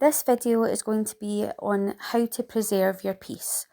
This video is going to be on how to preserve your peace.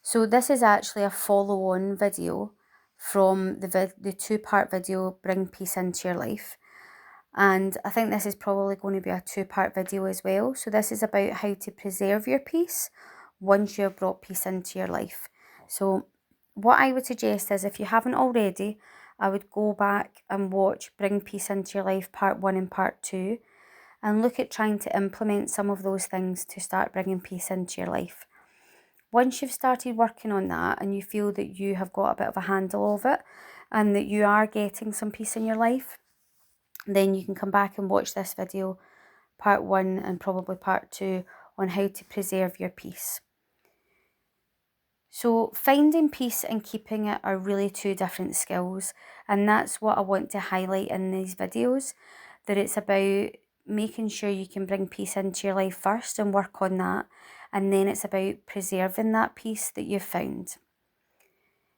So this is actually a follow-on video from the two-part video, Bring Peace Into Your Life. And I think this is probably going to be a two-part video as well. So this is about how to preserve your peace once you've brought peace into your life. So what I would suggest is, if you haven't already, I would go back and watch Bring Peace Into Your Life Part 1 and Part 2 and look at trying to implement some of those things to start bringing peace into your life. Once you've started working on that and you feel that you have got a bit of a handle of it and that you are getting some peace in your life, then you can come back and watch this video, Part 1 and probably Part 2, on how to preserve your peace. So finding peace and keeping it are really two different skills, and that's what I want to highlight in these videos, that it's about making sure you can bring peace into your life first and work on that, and then it's about preserving that peace that you've found.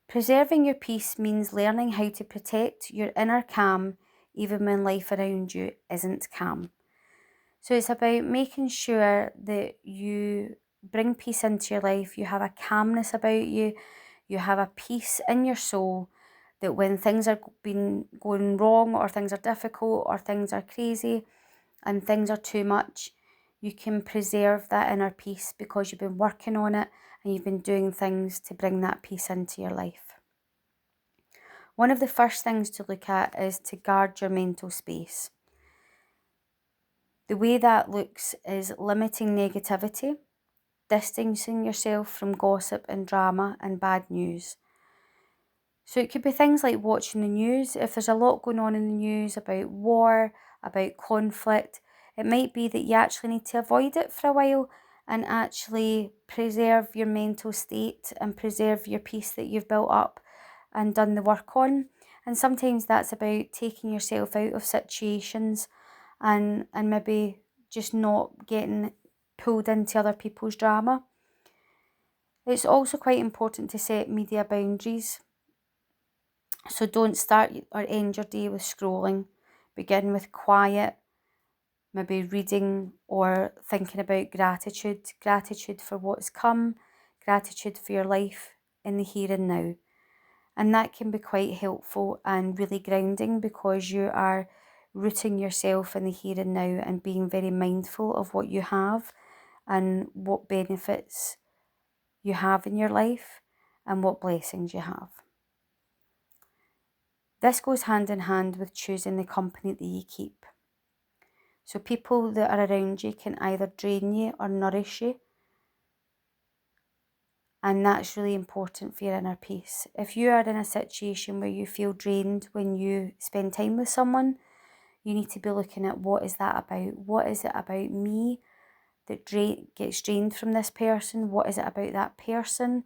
Preserving your peace means learning how to protect your inner calm even when life around you isn't calm. So it's about making sure that you bring peace into your life, you have a calmness about you, you have a peace in your soul, that when things are going wrong or things are difficult or things are crazy and things are too much, you can preserve that inner peace because you've been working on it and you've been doing things to bring that peace into your life. One of the first things to look at is to guard your mental space. The way that looks is limiting negativity, distancing yourself from gossip and drama and bad news. So it could be things like watching the news. If there's a lot going on in the news about war, about conflict, it might be that you actually need to avoid it for a while and actually preserve your mental state and preserve your peace that you've built up and done the work on. And sometimes that's about taking yourself out of situations and maybe just not getting pulled into other people's drama. It's also quite important to set media boundaries. So don't start or end your day with scrolling. Begin with quiet, maybe reading or thinking about gratitude. Gratitude for what's come, gratitude for your life in the here and now. And that can be quite helpful and really grounding because you are rooting yourself in the here and now and being very mindful of what you have and what benefits you have in your life and what blessings you have. This goes hand in hand with choosing the company that you keep. So people that are around you can either drain you or nourish you. And that's really important for your inner peace. If you are in a situation where you feel drained when you spend time with someone, you need to be looking at, what is that about? What is it about me that gets drained from this person? What is it about that person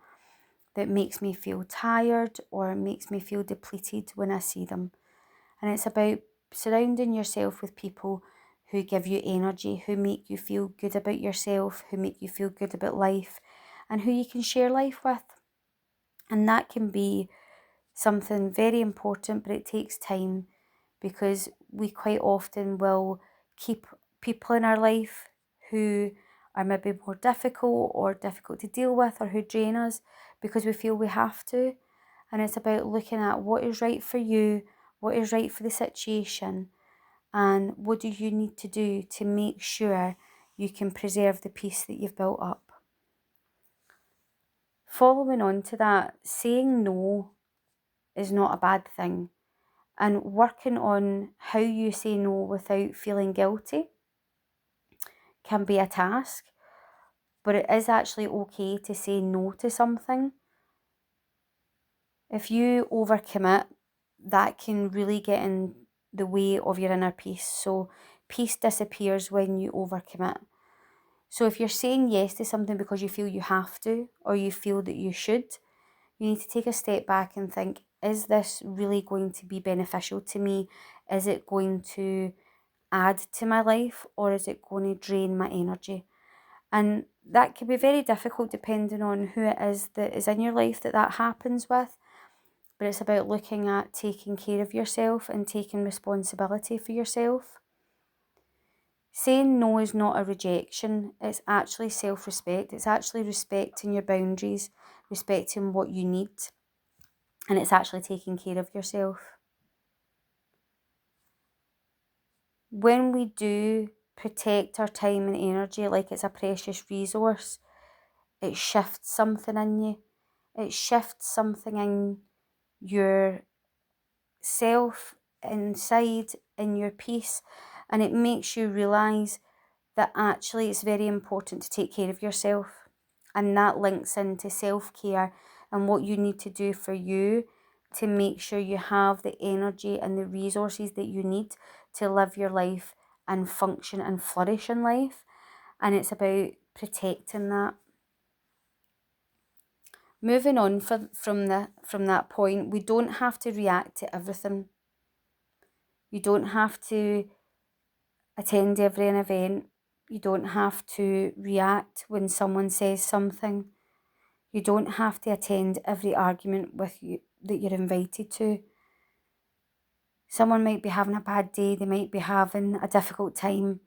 that makes me feel tired or makes me feel depleted when I see them? And it's about surrounding yourself with people who give you energy, who make you feel good about yourself, who make you feel good about life, and who you can share life with. And that can be something very important, but it takes time because we quite often will keep people in our life who are maybe more difficult or difficult to deal with or who drain us because we feel we have to. And it's about looking at what is right for you, what is right for the situation, and what do you need to do to make sure you can preserve the peace that you've built up. Following on to that, saying no is not a bad thing, and working on how you say no without feeling guilty can be a task, but it is actually okay to say no to something. If you overcommit, that can really get in the way of your inner peace. So peace disappears when you overcommit. So if you're saying yes to something because you feel you have to or you feel that you should, you need to take a step back and think, is this really going to be beneficial to me? Is it going to add to my life, or is it going to drain my energy? And that can be very difficult depending on who it is that is in your life that happens with. But it's about looking at taking care of yourself and taking responsibility for yourself. Saying no is not a rejection, it's actually self-respect. It's actually respecting your boundaries, respecting what you need, and it's actually taking care of yourself. When we do protect our time and energy like it's a precious resource, it shifts something in you. It shifts something in your self, inside, in your peace, and it makes you realise that actually it's very important to take care of yourself. And that links into self-care and what you need to do for you to make sure you have the energy and the resources that you need to live your life and function and flourish in life. And it's about protecting that. Moving on from that point, we don't have to react to everything. You don't have to attend every event. You don't have to react when someone says something. You don't have to attend every argument with you that you're invited to. Someone might be having a bad day, they might be having a difficult time,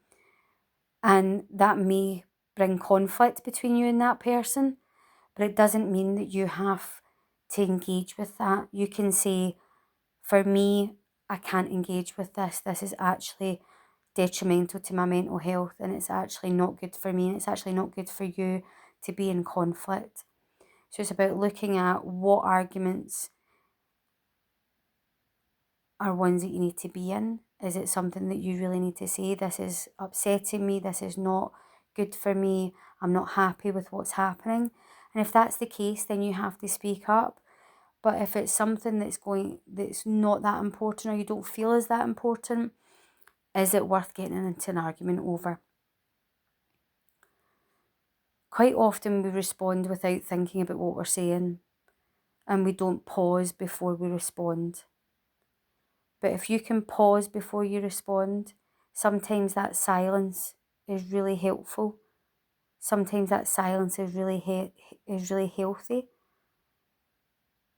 and that may bring conflict between you and that person, but it doesn't mean that you have to engage with that. You can say, for me, I can't engage with this. This is actually detrimental to my mental health, and it's actually not good for me, and it's actually not good for you to be in conflict. So it's about looking at what arguments are ones that you need to be in. Is it something that you really need to say, this is upsetting me, this is not good for me, I'm not happy with what's happening? And if that's the case, then you have to speak up. But if it's something that's not that important, or you don't feel is that important, is it worth getting into an argument over? Quite often we respond without thinking about what we're saying, and we don't pause before we respond. But if you can pause before you respond, sometimes that silence is really helpful. Sometimes that silence is really healthy.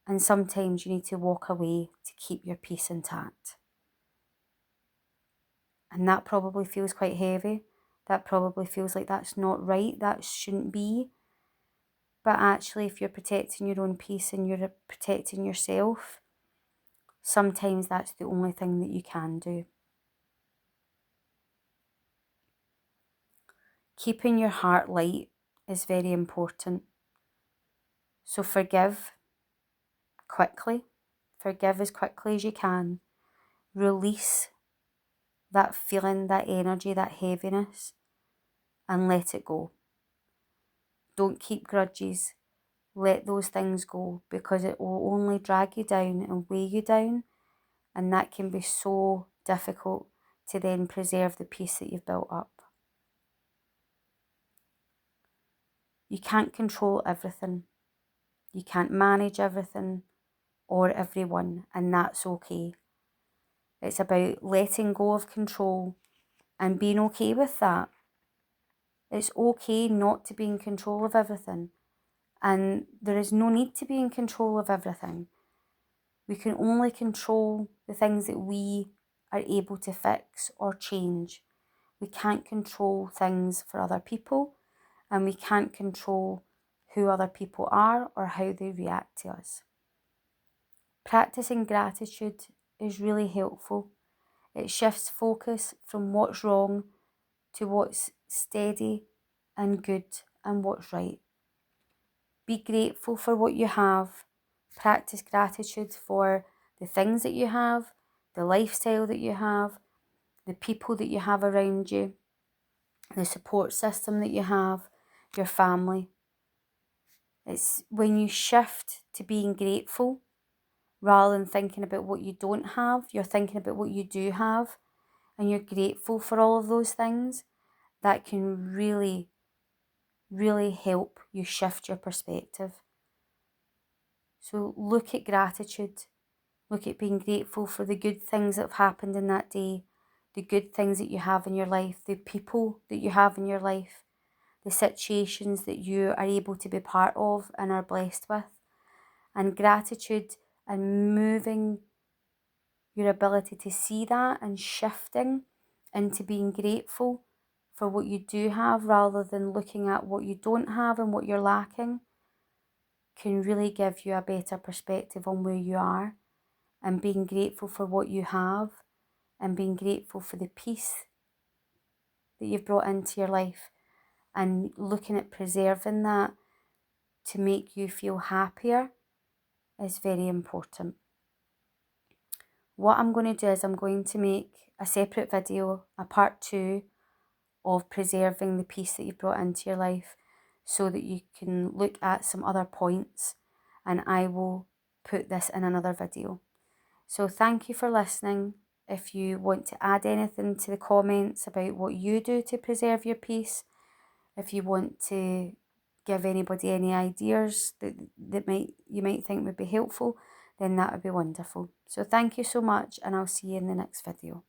And sometimes you need to walk away to keep your peace intact. And that probably feels quite heavy. That probably feels like that's not right, that shouldn't be. But actually, if you're protecting your own peace and you're protecting yourself, sometimes that's the only thing that you can do. Keeping your heart light is very important. So forgive quickly. Forgive as quickly as you can. Release that feeling, that energy, that heaviness, and let it go. Don't keep grudges. Let those things go, because it will only drag you down and weigh you down, and that can be so difficult to then preserve the peace that you've built up. You can't control everything. You can't manage everything or everyone, and that's okay. It's about letting go of control and being okay with that. It's okay not to be in control of everything, and there is no need to be in control of everything. We can only control the things that we are able to fix or change. We can't control things for other people, and we can't control who other people are or how they react to us. Practicing gratitude is really helpful. It shifts focus from what's wrong to what's steady and good and what's right. Be grateful for what you have. Practice gratitude for the things that you have, the lifestyle that you have, the people that you have around you, the support system that you have, your family. It's when you shift to being grateful rather than thinking about what you don't have, you're thinking about what you do have, and you're grateful for all of those things. That can really, really help you shift your perspective. So look at gratitude. Look at being grateful for the good things that have happened in that day, the good things that you have in your life, the people that you have in your life, the situations that you are able to be part of and are blessed with. And gratitude and moving your ability to see that and shifting into being grateful for what you do have rather than looking at what you don't have and what you're lacking can really give you a better perspective on where you are, and being grateful for what you have and being grateful for the peace that you've brought into your life and looking at preserving that to make you feel happier is very important. What I'm going to do is I'm going to make a separate video, a part 2 of preserving the peace that you've brought into your life, so that you can look at some other points, and I will put this in another video. So thank you for listening. If you want to add anything to the comments about what you do to preserve your peace, if you want to give anybody any ideas that you might think would be helpful, then that would be wonderful. So thank you so much, and I'll see you in the next video.